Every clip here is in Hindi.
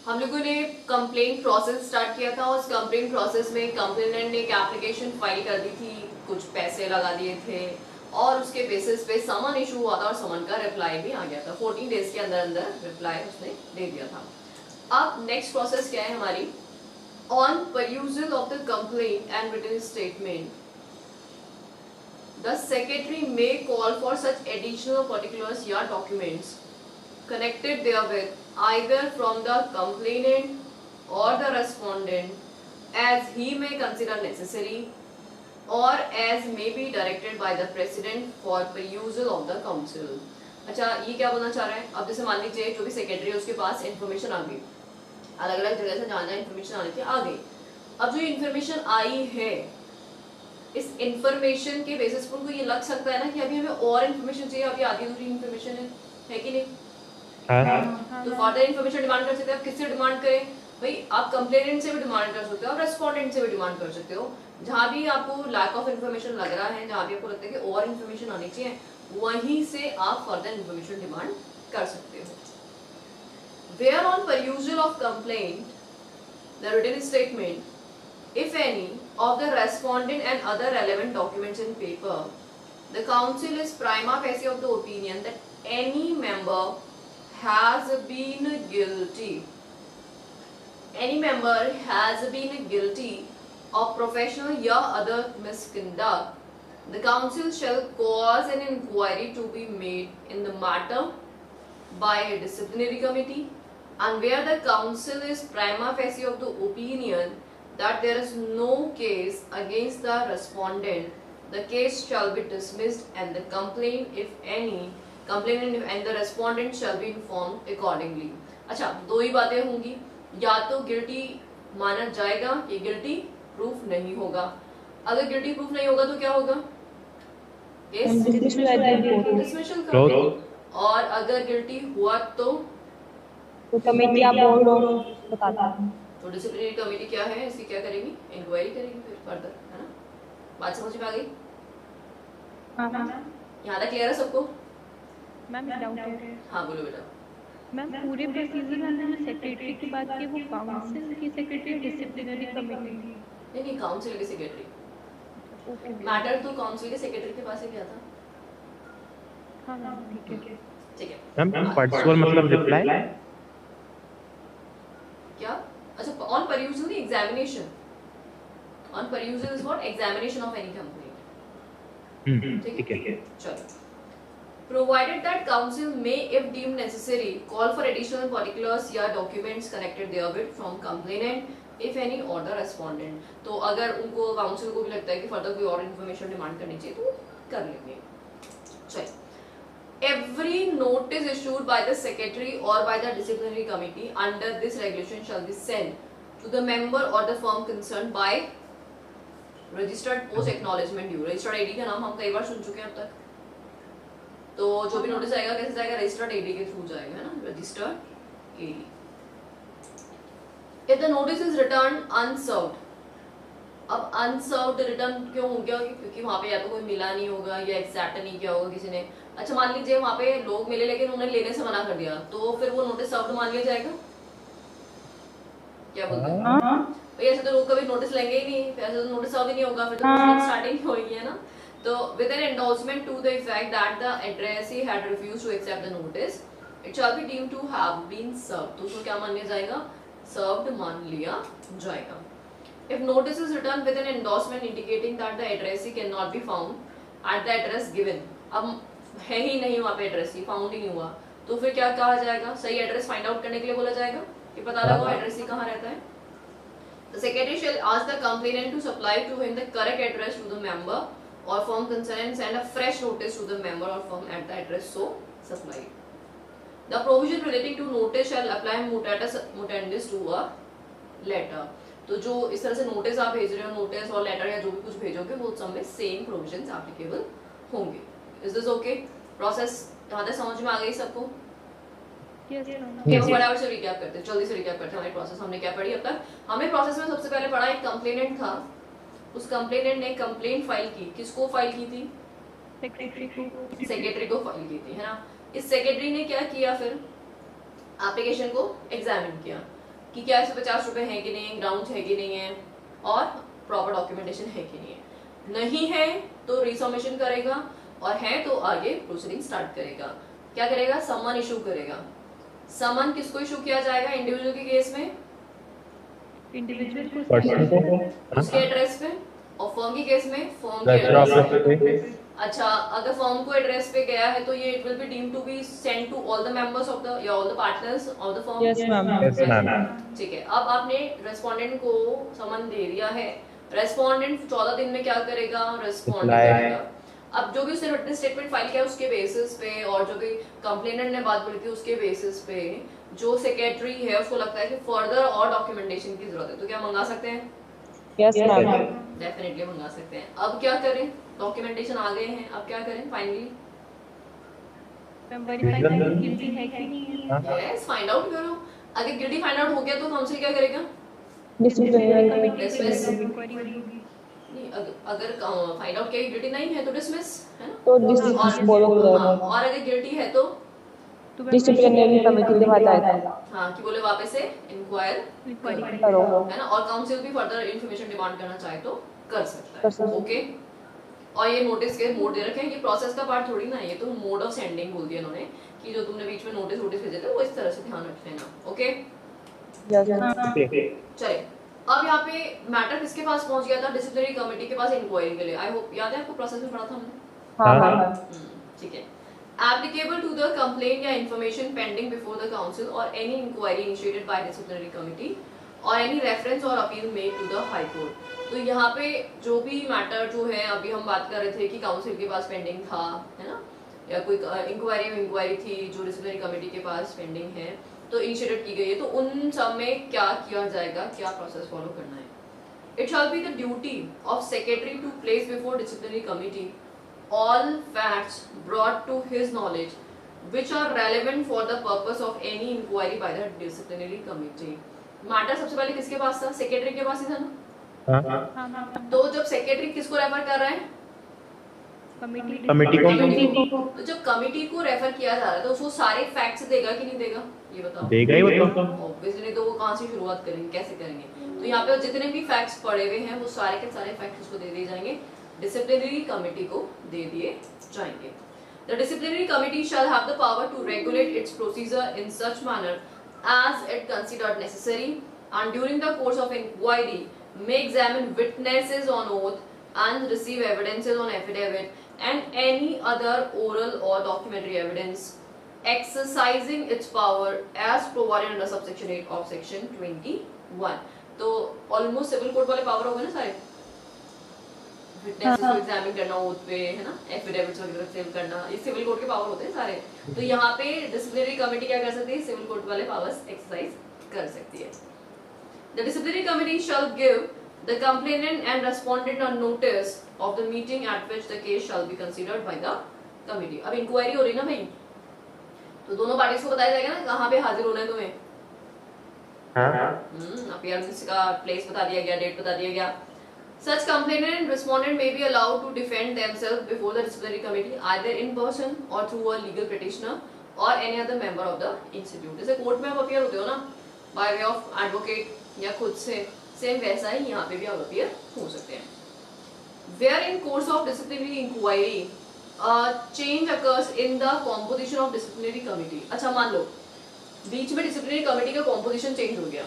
हम लोगों ने कंप्लेंट प्रोसेस स्टार्ट किया था। उस कंप्लेंट प्रोसेस में कंप्लेनेंट ने एक एप्लीकेशन फाइल कर दी थी, कुछ पैसे लगा दिए थे और उसके बेसिस पे समन इशू हुआ था और समन का रिप्लाई भी आ गया था। 14 डेज के अंदर अंदर रिप्लाई उसने दे दिया था। अब नेक्स्ट प्रोसेस क्या है हमारी, on perusal of the complaint and written statement the secretary may call for such additional particulars या documents connected therewith either from the complainant or the respondent as he may consider necessary or as may be directed by the president for perusal of the council। अच्छा, ये क्या बोलना चाह रहा है? अब जैसे मान लीजिए जो भी सेक्रेटरी है उसके पास इंफॉर्मेशन आ गई, अलग अलग जगह से जहाँ जहाँ इंफॉर्मेशन आनी थी आ गई। अब जो इंफॉर्मेशन आई है, इस इंफॉर्मेशन के बेसिस पर उनको ये लग सकता है ना कि अभी हमें और इंफॉर्मेशन चाहिए, अभी आधी अधूरी इंफॉर्मेशन है कि नहीं? तो फर्दर इंफॉर्मेशन डिमांड कर सकते हैं। आप किससे डिमांड करें भाई? आप कंप्लेनेंट से भी डिमांड कर सकते हो, आप रेस्पोंडेंट से भी डिमांड कर सकते हो। जहाँ भी आपको लैक ऑफ इंफॉर्मेशन लग रहा है, जहाँ भी आपको लगता है कि और इंफॉर्मेशन आनी चाहिए, वहीं से आप फर्दर इंफॉर्मेशन डिमांड कर सकते हो। Where on perusal of complaint the written statement if any of the respondent and other relevant documents in paper, the council is prima facie of the opinion that any member has been guilty of professional or other misconduct, the council shall cause an inquiry to be made in the matter by a disciplinary committee, and where the council is prima facie of the opinion that there is no case against the respondent, the case shall be dismissed and the complainant and the respondent shall be informed accordingly। अच्छा, दो ही बातें होंगी, या तो गिल्टी माना जाएगा या गिल्टी प्रूफ नहीं होगा। अगर गिल्टी प्रूफ नहीं होगा तो क्या होगा? डिसमिसल कर दो। और अगर गिल्टी हुआ तो कमेटी आप बता दो। तो डिसिप्लिनरी कमेटी क्या है, इसकी क्या करेगी? इंक्वायरी करेगी फिर फर्दर, है ना? बात समझ में आ गई? हाँ मैम। यहाँ तक क्लियर है सबको? मैम एक डाउट है। हाँ बोलो बेटा। मैम पूरे प्रोसीजर में हमने जो सेक्रेटरी की बात की, वो काउंसिल की सेक्रेटरी डिसिप्लिनरी कमेटी? नहीं, काउंसिल की सेक्रेटरी। ओके मैटर तो काउंसिल के सेक्रेटरी के पास ही गया था। हाँ मैम ठीक है। ठीक है मैम, पर्सुअल मतलब रिप्लाई क्या? अच्छा, ऑन परयूजल नहीं, examination. On परयूजल is what? Examination of any complaint. ठीक है। चलो। Provided that council may, if deemed necessary, call for additional particulars या documents connected therewith from complainant, if any, or the respondent। तो अगर उनको काउंसिल को भी लगता है कि फर्दर कोई और इन्फॉर्मेशन डिमांड करनी चाहिए तो कर लेंगे। चलिए। Every notice issued by the secretary or by the disciplinary committee under this regulation shall be sent to the member or the firm concerned by registered post acknowledgement due। Registered ID का नाम हम कई बार सुन चुके हैं अब तक। तो जो भी नोटिस आएगा कैसे जाएगा? रजिस्टर्ड एडी के थ्रू जाएगा, है ना? Registered AD. If the notice is return unserved, अब अनसर्व्ड रिटर्न क्यों हो गया? क्योंकि वहां पे या तो कोई मिला नहीं होगा या एक्सेप्ट नहीं किया होगा किसी ने। अच्छा, मान लीजिए वहां पे लोग मिले लेकिन उन्होंने लेने से मना कर दिया, तो फिर वो नोटिस सर्व्ड मान लिया जाएगा? क्या बोलते हैं भाई? ऐसे तो लोग कभी नोटिस लेंगे ही नहीं, फिर ऐसे तो नोटिस सर्व ही नहीं होगा, फिर तो स्टार्टिंग होगी, है ना? So, with an endorsement to the effect that the addressee had refused to accept the notice, it shall be deemed to have been served। तो उसको क्या मान लिया जाएगा? Served मान लिया जाएगा। If notice is returned with an endorsement indicating that the addressee cannot be found at the address given, अब है ही नहीं वहाँ पे addressee, found ही नहीं हुआ, तो फिर क्या कहा जाएगा? सही एड्रेस फाइंड आउट करने के लिए बोला जाएगा कि पता लगाओ एड्रेसी कहाँ रहता है। The secretary shall ask the complainant to supply to him the correct address to the member or firm concerned and send a fresh notice to the member or firm at the address so supplied। The provision relating to notice shall apply mutatis mutandis to a letter। तो जो इस तरह से नोटिस आप भेज रहे हो, नोटिस और लेटर या जो भी कुछ भेजोगे वो सब में सेम प्रोविजंस एप्लीकेबल होंगे। Is this okay? प्रोसेस यहाँ तक समझ में आ गई सबको? फटाफट से रिकैप करते हैं, जल्दी से रिकैप करते हैं हमारी प्रोसेस। हमने क्या पढ़ी अब तक? हमने प्रोसेस में सबसे पहले पढ़ा एक कंप्लेनेंट था, उस कंप्लेनेंट ने कंप्लेंट फाइल की। किसको फाइल की थी? सेक्रेटरी को फाइल की थी, है ना? इस सेक्रेटरी ने क्या किया? फिर एप्लीकेशन को एग्जामिन किया। कि क्या 150 रुपए है कि नहीं, ग्राउंड है कि नहीं है, और प्रॉपर डॉक्यूमेंटेशन है कि नहीं है। नहीं है तो रिसबमिशन करेगा, और है तो आगे प्रोसीडिंग स्टार्ट करेगा। क्या करेगा? समन इशू करेगा। समन किसको इशू किया जाएगा इंडिविजुअल के केस में? इंडिविजुअल को पर्सन को उसके एड्रेस पे, और फर्म के केस में फर्म के रजिस्टर एड्रेस ऑफिस पे। पे अच्छा, अगर फर्म को एड्रेस पे गया है तो ये it will be deemed to be send to all the members of the या all the partners of the firm. Yes ma'am. Yes ma'am. ठीक है, अब आपने रेस्पोंडेंट को समन दे दिया है। रेस्पोंडेंट 14 दिन में क्या करेगा? Respond Reply। करेगा। अब जो भी उसने रिटन स्टेटमेंट फाइल किया उसके बेसिस पे, और जो भी कंप्लेनेंट ने बात बोली थी उसके बेसिस पे, जो सेक्रेटरी है उसको लगता है कि फर्दर और डॉक्यूमेंटेशन की जरूरत है, तो क्या मंगा सकते हैं? Yes ma'am. डेफिनेटली मंगा सकते हैं। अब क्या करें? डॉक्यूमेंटेशन आ गए हैं, अब क्या करें फाइनली? वेरीफाई करें गिल्टी है कि नहीं है। यस, फाइंड आउट करो। अगर गिल्टी फाइंड आउट हो गया तो काउंसिल क्या करेगा? Disciplinary Dismiss। इंक्वायरी होगी। नहीं, अगर फाइंड आउट किया गिल्टी नहीं है तो डिसमिस, है ना? तो डिसिप्लिन बोलो हाँ, और अगर गिल्टी है तो डिसिप्लिनरी कमेटी के पास आएगा। हाँ, कि बोले वापस से इंक्वायर इंक्वायरी करो। है ना, और काउंसिल भी फर्दर इंफॉर्मेशन डिमांड करना चाहे तो कर सकता कर सकता है। है। ओके, और ये नोटिस के मोड दे रखे हैं, ये प्रोसेस का पार्ट थोड़ी ना है, ये तो मोड ऑफ सेंडिंग बोल दिया इन्होंने कि जो तुमने बीच में नोटिस भेजे थे वो इस तरह से ध्यान रख लेना। Okay, yes ma'am. चलिए, अब यहाँ पे मैटर किसके पास पहुंच गया था? डिसिप्लिनरी कमेटी के पास इंक्वायरी के लिए। आई होप याद है आपको, प्रोसेस में पढ़ा था हमने। हाँ मैम। ठीक है। Applicable to the complaint या information pending before the council or any inquiry initiated by disciplinary committee or any reference or appeal made to the high court। तो यहाँ पे जो भी मैटर जो है, अभी हम बात कर रहे थे कि काउंसिल के पास पेंडिंग था, है ना, या कोई इंक्वायरी थी जो डिसिप्लिनरी कमेटी के पास पेंडिंग है, तो इनिशिएटेड की गई है, तो उन सब में क्या किया जाएगा, क्या प्रोसेस फॉलो करना है? It shall be the duty of secretary to place before disciplinary committee all facts brought to his knowledge which are relevant for the purpose of any inquiry by the disciplinary committee। Matter सबसे पहले किसके पास था? सेक्रेटरी के पास ही था ना। हाँ, तो जब सेक्रेटरी किसको रेफर कर रहा है? कमेटी को तो जब कमिटी को रेफर किया जा रहा है तो उसको सारे फैक्ट्स देगा कि नहीं देगा, ये बताओ। देगा ही वो तो। ऑब्वियसली, तो वो कहाँ से शुरुआत करेंगे, कैसे करेंगे? तो यहाँ पे जितने भी फैक्ट्स पड़े हुए हैं वो सारे के सारे फैक्ट्स उसको दे दिए जाएंगे, डिसिप्लिनरी कमेटी को दे दिए जाएंगे। The disciplinary committee shall have the power to regulate its procedure in such manner as it considered necessary, and during the course of inquiry may examine witnesses on oath and receive evidences on affidavit and any other oral or documentary evidence, exercising its power as provided under subsection 8 of section 21। तो ऑलमोस्ट सिविल कोर्ट वाले पावर हो गए ना सारे, विटनेसेस को एग्जामिन करना ओथ पे, है ना, एफिडेविट्स वगैरह सेव करना, ये सिविल कोर्ट के पावर होते हैं सारे। तो यहाँ पे डिसिप्लिनरी कमेटी क्या कर सकती है? सिविल कोर्ट वाले पावर्स एक्सरसाइज कर सकती है। The disciplinary committee shall give the complainant and respondent a notice of the meeting at which the case shall be considered by the committee। अब इंक्वायरी हो रही ना भाई, तो दोनों पार्टीज को बताया जाएगा ना कहाँ पे हाजिर होना है तुम्हें। अपीयरेंस का प्लेस बता दिया गया, डेट बता दिया गया। Such complainant and respondent may be allowed to defend themselves before the disciplinary committee either in person or through a legal petitioner or any other member of the institute। जैसे कोर्ट में आप अपीयर होते हो ना, by way of advocate या खुद से, सेम वैसा ही यहाँ पे भी आप अपीयर हो सकते हैं। Where in course of disciplinary inquiry change occurs in the composition of disciplinary committee। अच्छा, मान लो बीच में डिसिप्लिनरी कमेटी का कॉम्पोजिशन चेंज हो गया,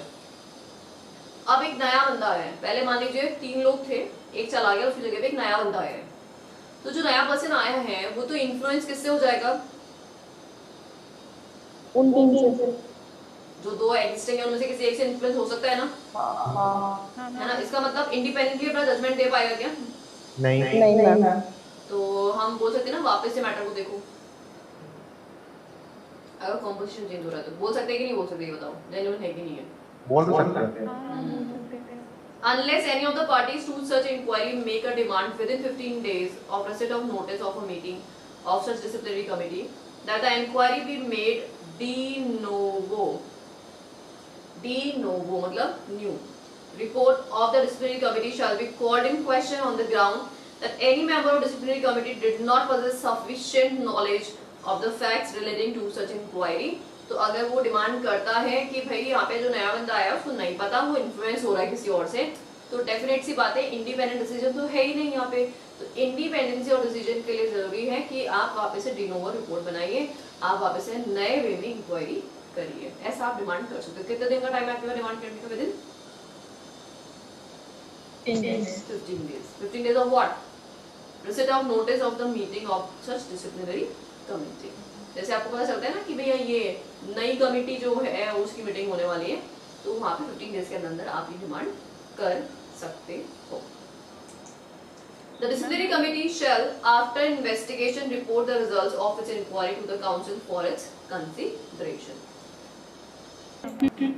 अब एक नया बंदा आया है। पहले मान लीजिए 3 लोग थे, एक चला गया, उसकी जगह पे एक नया बंदा आया है। तो जो नया पर्सन आया है वो तो इन्फ्लुएंस किससे हो जाएगा? उन तीन से। जो 2 एग्जिस्टिंग है उनमें से किसी एक से इन्फ्लुएंस हो सकता है ना, है ना। इसका मतलब इंडिपेंडेंटली अपना जजमेंट दे पाएगा क्या? नहीं। नहीं मैम। तो हम बोल सकते हैं ना वापस से मैटर को देखो, अगर कॉम्पोजिशन चेंज हो रहा है तो बोल सकते हैं कि नहीं बोल सकते, ये बताओ, जेन्युइन है कि नहीं है? बोल सकते हैं। Unless any of the parties to such inquiry make a demand within 15 days of receipt of notice of a meeting of such disciplinary committee that the inquiry be made de novo। De novo मतलब new। Report of the disciplinary committee shall be called in question on the ground that any member of disciplinary committee did not possess sufficient knowledge of the facts relating to such inquiry तो अगर वो डिमांड करता है कि भाई यहाँ पे जो नया बंदा आया उसको नहीं पता, वो इन्फ्लुएंस हो रहा है किसी और से, तो डेफिनेट सी बात है इंडिपेंडेंट डिसीजन तो है ही नहीं यहाँ पे। तो इंडिपेंडेंसी और डिसीजन के लिए जरूरी है कि आप वापस से डी नोवो रिपोर्ट बनाइए, आप वापस से नए वे में इंक्वायरी करिए। ऐसा आप डिमांड कर सकते हो। कितने दिन का टाइम है आपके पास डिमांड करने का? With in 15 days। 15 days of what? Receipt of notice of the meeting of such disciplinary committee। जैसे आपको पता चलता है ना कि भैया ये नई कमिटी जो है उसकी मीटिंग होने वाली है, तो वहाँ पे 15 डेज के अंदर आप ये डिमांड कर सकते हो। The disciplinary committee shall, after investigation, report the results of its inquiry to the council for its consideration।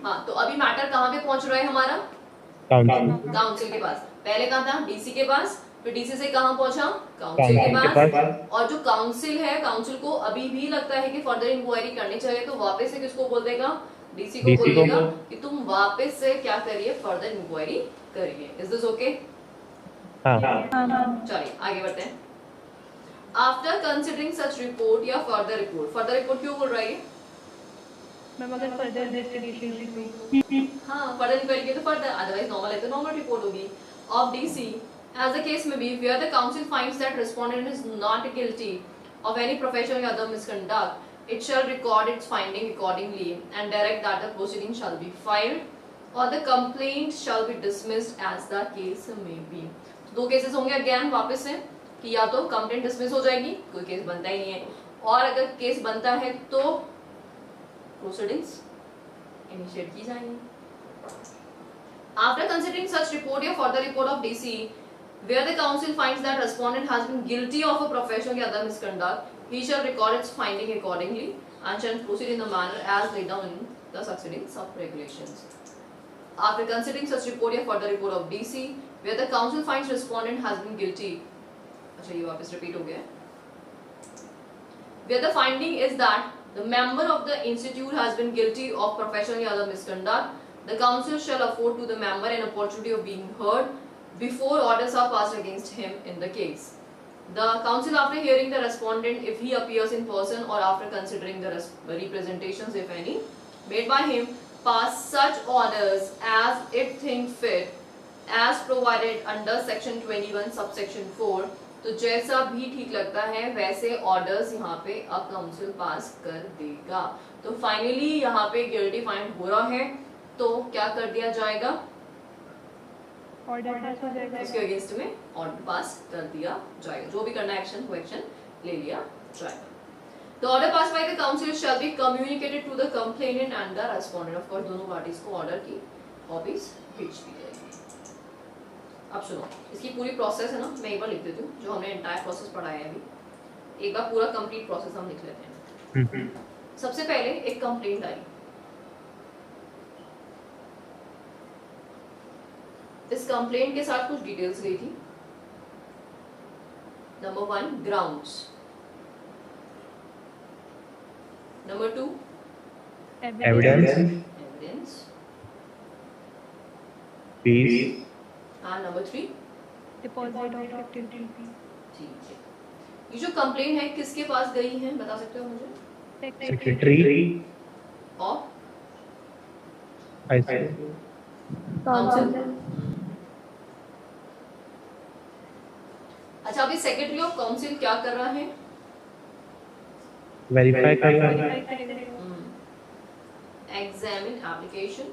हाँ, तो अभी मैटर कहाँ पे पहुंच रहा है हमारा? काउंसिल के पास। पहले कहाँ था? डीसी के पास, फिर डीसी से कहाँ पहुंचा? काउंसिल के पास। और जो काउंसिल है, काउंसिल को अभी भी लगता है कि फर्दर इंक्वायरी करनी चाहिए, तो वापस से किसको बोल देगा? डीसी को बोल देगा कि तुम वापस से क्या करिए? फर्दर इंक्वायरी करिए। Is this okay? चलिए आगे बढ़ते हैं। आफ्टर कंसिडरिंग सच रिपोर्ट या फर्दर रिपोर्ट, फर्दर रिपोर्ट क्यों बोल रहा है? मैम अगर फर्दर इन्वेस्टिगेशन, हाँ फर्दर इंक्वायरी के तो फर्दर, अदरवाइज नॉर्मल है तो नॉर्मल रिपोर्ट होगी। Of DC as the case may be, where the council finds that respondent is not guilty of any professional or other misconduct, it shall record its finding accordingly and direct that the proceeding shall be filed or the complaint shall be dismissed as the case may be। दो केसेस होंगे अगेन वापस से कि या तो कंप्लेंट डिसमिस हो जाएगी, कोई केस बनता ही नहीं है, और अगर केस बनता है तो प्रोसीडिंग्स इनिशिएट की जाएंगी। After considering such report या further report of DC, where the council finds that respondent has been guilty of a professional or other misconduct, he shall record its finding accordingly and shall proceed in the manner as laid down in the succeeding sub-regulations। After considering such report या further report of DC, where the council finds respondent has been guilty, अच्छा ये वापस repeat हो गया, where the finding is that the member of the institute has been guilty of professional or other misconduct, the council shall afford to the member an opportunity of being heard before orders are passed against him in the case। The council, after hearing the respondent, if he appears in person or after considering the representations, if any, made by him, pass such orders as it think fit, as provided under section 21 subsection 4। तो जैसा भी ठीक लगता है वैसे ऑर्डर्स यहाँ पे अब काउंसिल पास कर देगा। तो फाइनली यहाँ पे गिल्टी फाइंड हो रहा है तो क्या कर दिया जाएगा? ऑर्डर पास हो जाएगा, उसके अगेंस्ट में ऑर्डर पास कर दिया जाएगा, जो भी करना एक्शन वो एक्शन ले लिया जाएगा। The order passed by the council shall be communicated to the complainant and the respondent। Of course दोनों पार्टीज को ऑर्डर की कॉपीज भेज दी जाएगी। अब सुनो, इसकी पूरी प्रोसेस है ना, मैं एक बार लिख देती हूँ, जो हमने एंटायर प्रोसेस पढ़ा है अभी, एक बार पूरा कंप्लीट प्रोसेस हम लिख लेते हैं। सबसे पहले एक कंप्लेंट आई, इस कंप्लेंट के साथ कुछ डिटेल्स गई थी। Number 1 grounds, number 2 evidence, fees, हाँ नंबर 3 डिपॉजिट ऑफ 15 रुपीस। ठीक है, ये जो कंप्लेंट है किसके पास गई है बता सकते हो मुझे? Secretary of council. अच्छा, अभी सेक्रेटरी ऑफ काउंसिल क्या कर रहा है? वेरीफाई कर रहा है। Examine application.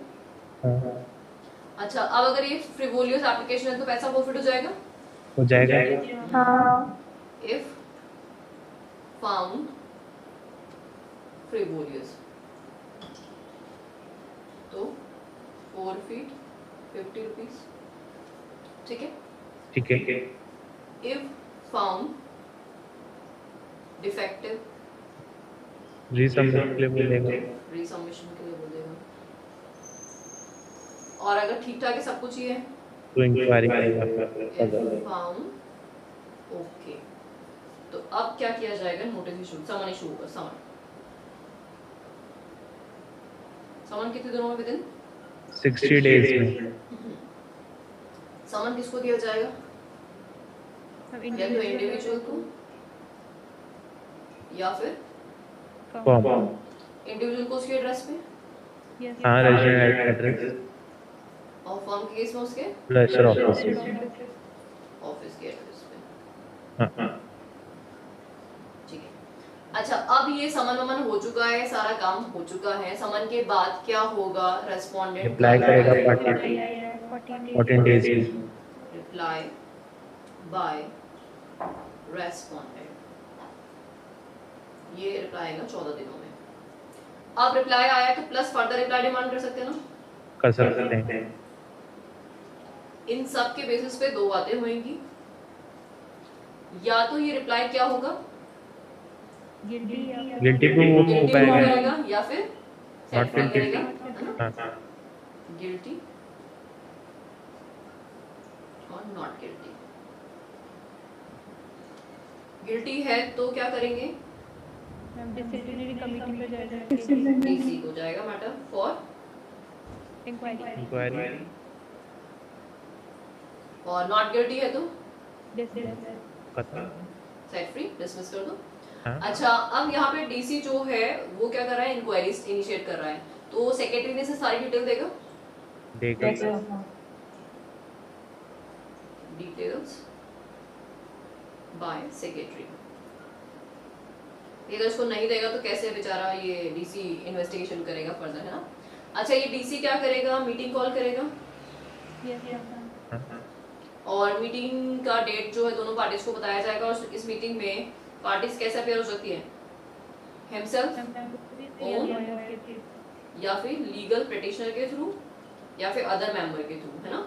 अच्छा, अब अगर ये फ्रिवोलियस एप्लीकेशन है तो पैसा फॉरफिट हो जाएगा? हो जाएगा। हाँ। इफ फाउंड फ्रिवोलियस तो फॉरफिट 50 रुपीज। ठीक है, ठीक है। इफ फाउंड डिफेक्टिव, रीसबमिशन के लिए बोलेगा। रीसबमिशन के लिए बोलेगा। और अगर ठीक ठाक है सब कुछ ही है तो इंक्वायरी करेगा। फाउंड ओके, तो अब क्या किया जाएगा? नोटिस इशू, समन इशू होगा। समन कितने दिनों में? विदिन 60 डेज में। समन किसको दिया जाएगा? या तो इंडिविजुअल को या फिर फॉर्म। इंडिविजुअल को उसके एड्रेस पे Yes. हाँ रेजिडेंट एड्रेस और फर्म के केस में उसके रजिस्टर ऑफिस ऑफिस के एड्रेस पे। हाँ ठीक है। अच्छा, अब ये समन वमन हो चुका है, सारा काम हो चुका है। समन के बाद क्या होगा? रेस्पोंडेंट रिप्लाई करेगा 14 डेज में रिप्लाई बाय रेस्पोंडेंट, ये रिप्लाई आएगा 14 दिनों में। अब रिप्लाई आया तो प्लस फर्दर रिप्लाई डिमांड कर सकते हैं ना? कर सकते हैं। इन सब के बेसिस पे दो बातें होंगी, या तो ये रिप्लाई क्या होगा? गिल्टी को वो गिल्टी करेगा या फिर नॉट करेगा, हाँ गिल्टी और नॉट गिल्टी। गिल्टी है तो क्या करेंगे? डिसिप्लिनरी कमेटी पे जाएगा, डीसी को जाएगा मैटर फॉर इंक्वायरी। और नॉट गिल्टी है तो पता सेट फ्री, डिसमिस कर दो। हाँ अच्छा, अब यहाँ पे डीसी जो है वो क्या कर रहा है? इंक्वायरी इनिशिएट कर रहा है, तो सेक्रेटरी ने से सारी डिटेल देगा। देगा डिटेल्स बाय सेक्रेटरी। ये तो इसको नहीं देगा तो कैसे बेचारा ये डीसी इन्वेस्टिगेशन करेगा फर्दर, है ना? अच्छा, ये डीसी क्या करेगा? मीटिंग कॉल करेगा और मीटिंग का डेट जो है दोनों पार्टीज को बताया जाएगा। और इस मीटिंग में पार्टीज कैसे अपेयर हो सकती है? हिमसेल्फ या फिर लीगल पिटिशनर के थ्रू या फिर अदर मेंबर के थ्रू, है ना?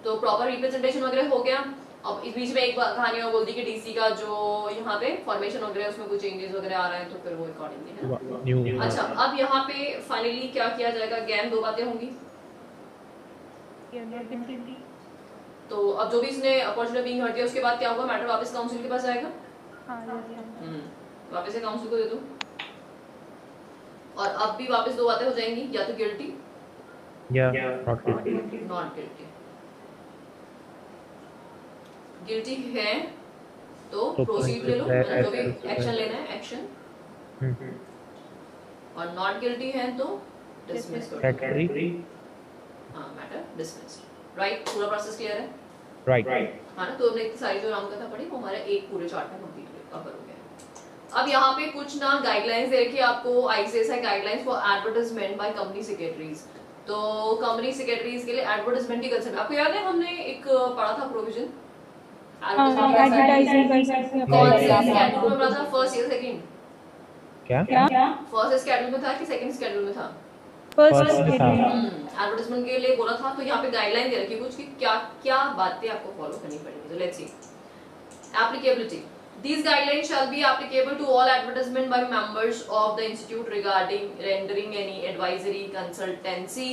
तो प्रॉपर रिप्रेजेंटेशन वगैरह हो गया। अब इस बीच में एक कहानी और बोल दी कि डीसी का जो यहाँ पे फॉर्मेशन वगैरह उसमें कुछ चेंजेस वगैरह आ रहे हैं तो फिर वो अकॉर्डिंगली, है ना? न्यू अच्छा, अब यहाँ पे फाइनली क्या किया जाएगा? अगेन दो बातें होंगी। तो अब जो भी इसने अपॉर्चुनिटी बीइंग हर्ट दिया उसके बाद क्या होगा? मैटर वापस काउंसिल के पास जाएगा। वापस से काउंसिल को दे दो। और अब भी वापस दो बातें हो जाएंगी, या तो गिल्टी या not guilty. Not guilty. Guilty है तो प्रोसीड ले लो, जो भी एक्शन लेना है एक्शन, और नॉट गिल्टी है तो डिसमिस कर दो। हाँ, मैटर डिसमिस्ड। राइट, पूरा प्रोसेस क्लियर है? राइट हाँ ना? तो हमने इतनी सारी जो रामकथा पढ़ी वो हमारा एक पूरे चार्ट में कंप्लीट कवर हो गया। अब यहाँ पे कुछ ना गाइडलाइंस दे रखी है आपको, ICSI guidelines for advertisement by company secretaries. तो कंपनी सेक्रेटरीज के लिए एडवर्टाइजमेंट की कंसेप्ट आपको याद है? हमने एक पढ़ा था प्रोविजन एडवर्टाइजिंग कर सकते हैं। कौन से स्केड्यूल में पढ़ा था? फर्स्ट या सेकंड? क्या फर्स्ट स्केड्यूल में था कि सेकंड स्केड्यूल में था? फर्स्ट एडवर्टाइजमेंट के लिए बोला था। तो यहाँ पे गाइडलाइन दे रखी है कुछ कि क्या क्या बातें आपको फॉलो करनी पड़ेगी। तो let's see applicability. These guidelines shall be applicable to all advertisement by members of the institute regarding rendering any advisory, consultancy,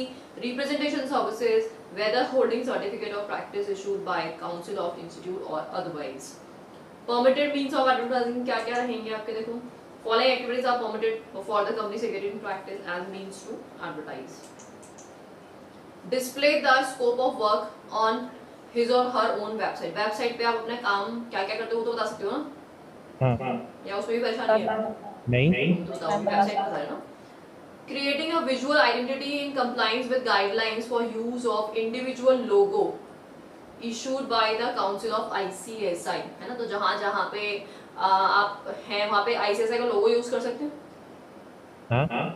representation services, whether holding certificate of practice issued by council of institute or otherwise. Permitted means of advertising क्या क्या रहेंगे आपके? देखो, following activities are permitted for the company secretary to practice as means to advertise. Display the scope of work on his or her own website. Website पे आप अपने काम क्या क्या करते हो तो बता सकते हो ना? हाँ या उसमें भी परेशानी है? नहीं तो बताओ, वेबसाइट पर है ना? Creating a visual identity in compliance with guidelines for use of individual logo issued by the council of ICSI, है ना? तो जहाँ जहाँ पे आप हैं वहाँ पे ICSI का लोगो यूज कर सकते हो। हाँ हाँ,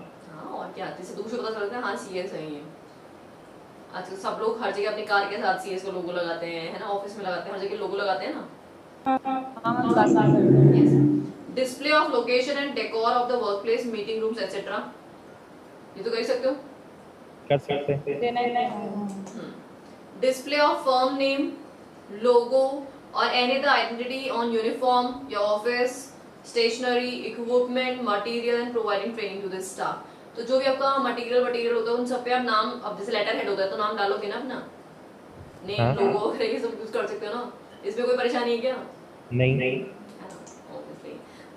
और क्या? जैसे दूर से पता चलता है हाँ CSI है। आजकल सब लोग हर जगह अपनी कार के साथ CS का लोगो लगाते हैं, है ना? ऑफिस में लगाते हैं, हर जगह लोगो लगाते हैं ना? Yes. Display of location and decor of the workplace, meeting rooms, etc. ये तो कर ही सकते हो। कर सकते हैं। Display of firm name, logo or any other identity on uniform, your office, stationery, equipment, material and providing training to the staff. तो जो भी आपका मटेरियल होता है उन सब पे आप नाम, अब जैसे लेटर हेड होता है तो नाम डालोगे ना अपना, नेम, लोगो वगैरह ये सब यूज कर सकते हो ना? इसमें कोई परेशानी है क्या? नहीं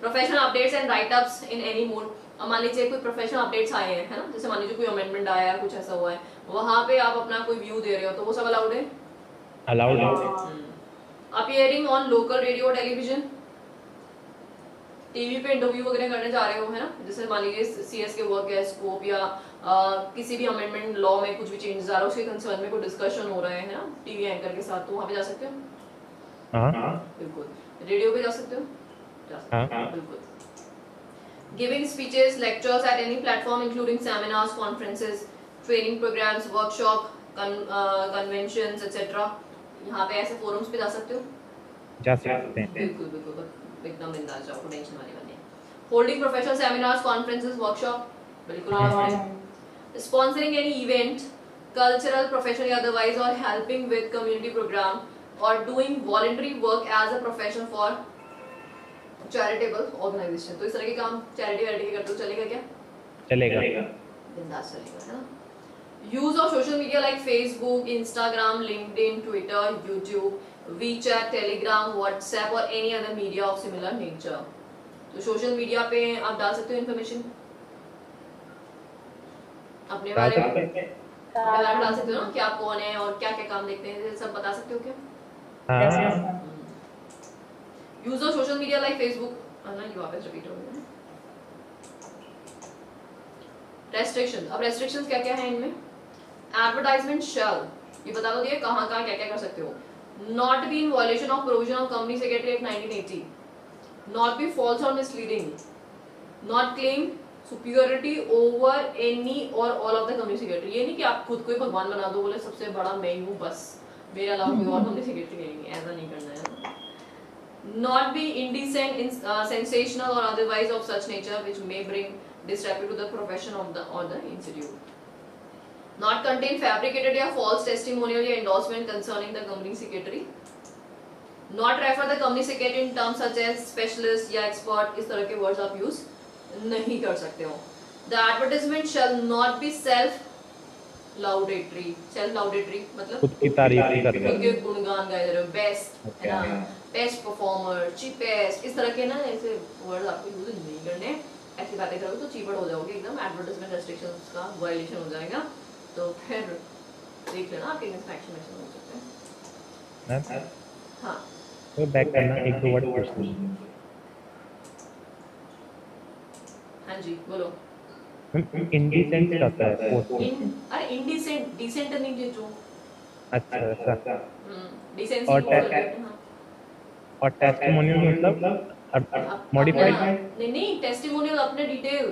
professional updates and write-ups in any mode. अब मान लीजिए कोई प्रोफेशनल अपडेट्स आए हैं, है ना? जैसे मान लीजिए कोई अमेंडमेंट आया है, कुछ ऐसा हुआ है, वहां पे आप अपना कोई व्यू दे रहे हो तो वो सब अलाउड है? अलाउड है। Appearing on local radio television, TV पे इंटरव्यू वगैरह करने जा रहे हो, है ना, जैसे मान लीजिए सीएस के वर्क है स्कोप या किसी भी अमेंडमेंट लॉ में कुछ भी चेंजेस आ रहा है उसके कंसर्न में कोई डिस्कशन हो रहा है ना टीवी एंकर के साथ, तो वहाँ पे जा सकते हो। हाँ बिल्कुल। रेडियो पे जा सकते हो, जा सकते हो। हाँ बिल्कुल। Giving speeches, lectures at any platform including seminars, conferences, training programs, workshop, conventions, etc. यहाँ पे ऐसे forums पे जा सकते हो, जा सकते हैं। बिल्कुल बिल्कुल, एकदम बिंदास जाओ, कोई टेंशन वाली बात नहीं है। Holding professional seminars, conferences, workshop, बिल्कुल allowed। Sponsoring any event, cultural, professional, otherwise, or helping with community program, or doing voluntary work as a profession for charitable organisation, तो इस तरह के काम चैरिटी के करते हो, चलेगा क्या? चलेगा। बिंदास चलेगा, है ना। Use of social media like Facebook, Instagram, LinkedIn, Twitter, YouTube, WeChat, Telegram, WhatsApp or any other media of similar nature. तो सोशल मीडिया पे आप डाल सकते हो इन्फॉर्मेशन अपने बारे में डाल सकते हो ना, कि आप कौन है और क्या क्या काम देखते हैं, सब बता सकते हो क्या? हाँ use of social media like Facebook, ना ये वापस रिपीट हो गया। रेस्ट्रिक्शंस, अब रेस्ट्रिक्शंस क्या क्या है इनमें? एडवर्टाइजमेंट शैल, ये बता दो दिए कहां कहां क्या क्या कर सकते हो। Not be in violation of provision of company secretary act 1980, not be false or misleading, not claim superiority over any or all of the company secretary. ये नहीं कि आप खुद को ही भगवान बना दो, बोले सबसे बड़ा मैं ही हूं, बस मेरे अलावा कोई और कंपनी सेक्रेटरी नहीं है, ऐसा नहीं करना है। Not be indecent, sensational or otherwise of such nature which may bring disrepute to the profession of the or the institute. Not contain fabricated or false testimonial or endorsement concerning the company secretary. Not refer the company secretary in terms such as specialist या expert, इस तरह के words आप use नहीं कर सकते हो। The advertisement shall not be self-laudatory. Self-laudatory मतलब खुद की तारीफ कर रहे खुद के गुणगान गाए जा रहे हो, बेस्ट है ना, बेस्ट परफॉर्मर, चीपेस्ट, इस तरह के ना ऐसे वर्ड आपको यूज नहीं करने। ऐसी बातें करोगे तो चीपड़ हो जाओगे एकदम, एडवर्टाइजमेंट रेस्ट्रिक्शंस का वायलेशन हो जाएगा, तो फिर देख लेना आपके अगेंस्ट एक्शन हो सकते हैं। हाँ तो बैक करना, एक दो वर्ड पूछना। हाँ जी बोलो। इंडिसेंट होता है अरे इंडिसेंट, डिसेंट नहीं जी जो, अच्छा अच्छा। डिसेंसी और टेस्टिमोनियल मतलब मॉडिफाइड, नहीं टेस्टिमोनियल अपने डिटेल,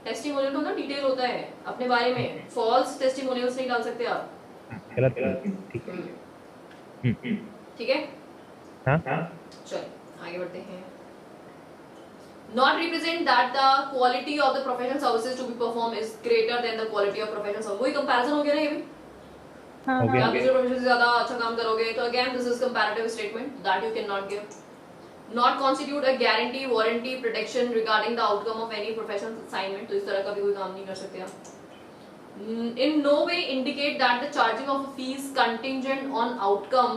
टेस्टिमोनियल तो ना डिटेल होता है अपने बारे में, फॉल्स टेस्टिमोनियल्स नहीं डाल सकते आप, गलत ठीक है ठीक है। हाँ चलो आगे बढ़ते हैं। Not represent that the quality of the professional services to be performed is greater than the quality of professional service। वही कंपैरिजन हो गया ना ये भी, हो गया। आप दूसरे प्रोफेशन से ज्यादा अच्छा काम करोगे तो again this is comparative statement that you can not give. Not constitute a guarantee, warranty, protection regarding the outcome of any professional assignment, तो इस तरह का भी कोई काम नहीं कर सकते आप। In no way indicate that the charging of a fee is contingent on outcome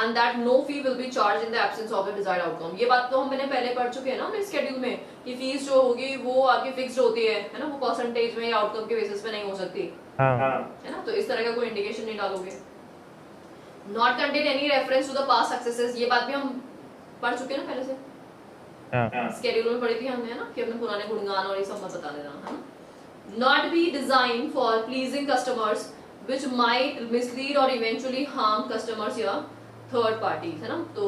and that no fee will be charged in the absence of the desired outcome। ये बात तो हम मैंने पहले पढ़ चुके हैं ना अपने स्केड्यूल में कि फीस जो होगी वो आपकी फिक्स्ड होती है ना, वो परसेंटेज में या आउटकम के बेसिस पे नहीं हो सकती, है ना, तो इस तरह का कोई इंडिकेशन नहीं डालोगे। Not contain any reference to the past successes, ये बात भी हम पढ़ चुके हैं ना पहले से, स्केड्यूल में पढ़ी थी हमने, है ना, कि अपने पुराने गुणगान और ये सब मत बता देना, है ना। Not be design for pleasing customers which might mislead और इवेंचुअली हार्म कस्टमर्स या थर्ड पार्टीज, है ना, तो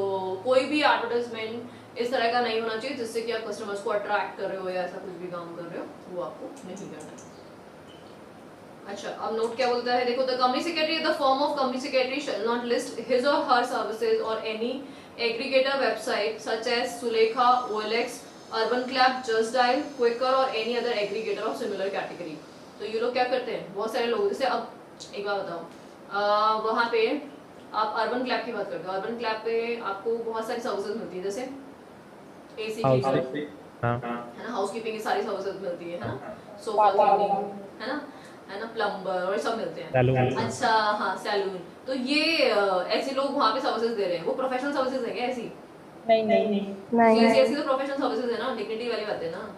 कोई भी एडवर्टाइजमेंट इस तरह का नहीं होना चाहिए जिससे कि आप कस्टमर्स को अट्रैक्ट कर रहे हो या ऐसा कुछ भी काम कर रहे हो, वो आपको नहीं करना है। अच्छा अब नोट क्या बोलता है, देखो, the company secretary, the firm of company secretary shall not list his or her services or any aggregator website such as Sulekha, OLX, Urban Clap, Just Dial, Quikr or any other aggregator of similar category. तो ये लोग क्या करते हैं, बहुत सारे लोग, जैसे अब एक बात बताओ, वहाँ पे आप अर्बन क्लैब की बात करते हो, अर्बन क्लैब पे आपको बहुत सारी सर्विसेज मिलती है, जैसे AC की, है ना, हाउसकीपिंग की सारी सर्विसेज मिलती है ना, सोफा क्लीनिंग, है ना, प्लम्बर और सब मिलते हैं। अच्छा हाँ, सैलून, तो ये ऐसे लोग वहाँ पे सर्विसेज दे रहे हैं, वो प्रोफेशनल सर्विसेज है क्या ऐसी? नहीं, ऐसी तो प्रोफेशनल सर्विसेज है ना, डिग्निटी वाली बात है ना,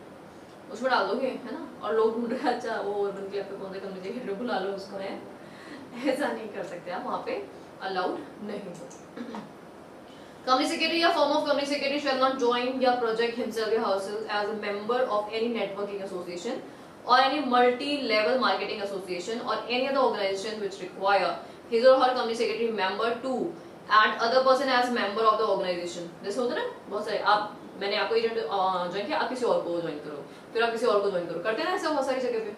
उसमें डाल दोगे, है ना, और लोग ढूंढ रहे हैं अच्छा वो अर्बन क्लैब पे कौन से कंपनी से बुला लो उसको, है, ऐसा नहीं कर सकते आप, वहाँ पे अलाउड नहीं हो। Company secretary या firm of company secretary shall not join या project himself या herself as a member of any networking association or any multi-level marketing association or any other organization which require his or her company secretary member to add other person as member of the organization. जैसे होता है ना बहुत सारे, आप मैंने आपको एजेंट ज्वाइन किया, आप किसी और को ज्वाइन करो, फिर आप किसी और को ज्वाइन करो, करते हैं ना ऐसा बहुत सारी जगह पे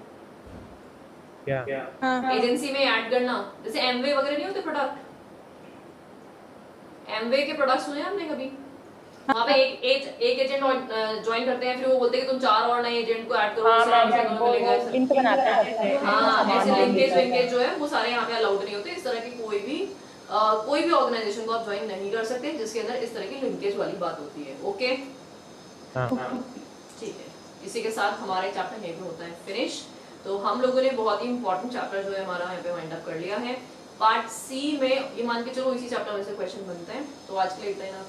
क्या एजेंसी में ऐड करना. जैसे एमवे वगैरह नहीं होते प्रोडक्ट, एमवे के प्रोडक्ट सुने आपने कभी? वहाँ पे एक एजेंट ज्वाइन करते हैं, फिर वो बोलते हैं कि तुम 4 और नए एजेंट को ऐड करो, लिंक बनाते हैं. हाँ, ऐसे लिंकेज जो है वो सारे यहाँ पे अलाउड नहीं होते. इस तरह की कोई भी ऑर्गेनाइजेशन को आप ज्वाइन नहीं कर सकते जिसके अंदर इस तरह की लिंकेज वाली बात होती है. ओके, ठीक है. इसी के साथ हमारा चैप्टर यहीं पे होता है फिनिश. तो हम लोगों ने बहुत ही इंपॉर्टेंट चैप्टर जो है हमारा यहाँ पे वाइंड अप कर लिया है. पार्ट सी में ये मान के चलो इसी चैप्टर में से क्वेश्चन बनते हैं. तो आज के लिए इतना ही ना.